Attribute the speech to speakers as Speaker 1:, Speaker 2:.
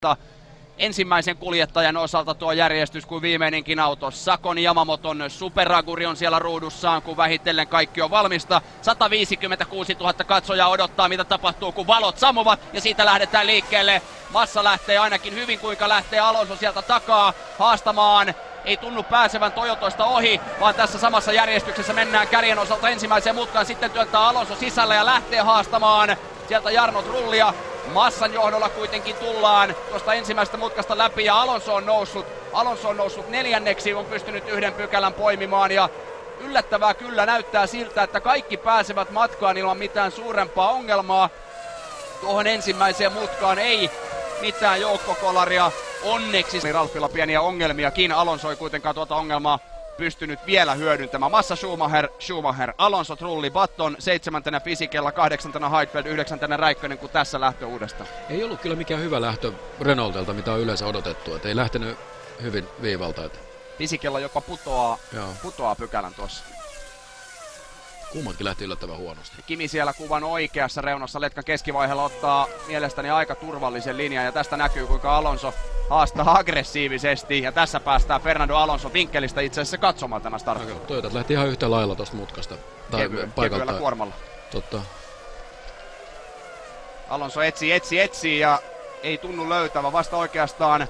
Speaker 1: mutta ensimmäisen kuljettajan osalta tuo järjestys kuin viimeinenkin auto. Sakon Yamamoton superaguri on siellä ruudussaan, kun vähitellen kaikki on valmista. 156 000 katsojaa odottaa, mitä tapahtuu, kun valot sammuvat, ja siitä lähdetään liikkeelle. Massa lähtee ainakin hyvin, kuinka lähtee Alonso sieltä takaa haastamaan. Ei tunnu pääsevän Toyotoista ohi, vaan tässä samassa järjestyksessä mennään kärjen osalta ensimmäiseen mutkaan. Sitten työntää Alonso sisälle ja lähtee haastamaan sieltä Jarno Trullia. Massan johdolla kuitenkin tullaan tuosta ensimmäisestä mutkasta läpi ja Alonso on noussut neljänneksi, on pystynyt yhden pykälän poimimaan ja yllättävää kyllä näyttää siltä, että kaikki pääsevät matkaan ilman mitään suurempaa ongelmaa. Tuohon ensimmäiseen mutkaan ei mitään joukkokolaria. Onneksi Ralfilla pieniä ongelmiakin. Alonso ei kuitenkaan tuota ongelmaa pystynyt vielä hyödyntämään. Massa Schumacher, Alonso, Trulli, Button, 7. Fisichella, 8. Heidfeld, 9. Räikkönen, kun tässä lähtö uudestaan.
Speaker 2: Ei ollut kyllä mikään hyvä lähtö Renaultilta, mitä on yleensä odotettu. Et ei lähtenyt hyvin viivalta.
Speaker 1: Fisichella jopa putoaa pykälän tuossa.
Speaker 2: Kummatkin lähti yllättävän huonosti.
Speaker 1: Kimi siellä kuvan oikeassa reunassa letkan keskivaiheella ottaa mielestäni aika turvallisen linjan ja tästä näkyy kuinka Alonso haastaa aggressiivisesti ja tässä päästään Fernando Alonso vinkkelistä itse asiassa katsomaan tämä startti.
Speaker 2: Toyotat lähti ihan yhtä lailla tuosta mutkasta.
Speaker 1: Kevyellä kuormalla.
Speaker 2: Totta.
Speaker 1: Alonso etsii ja ei tunnu löytävä vasta oikeastaan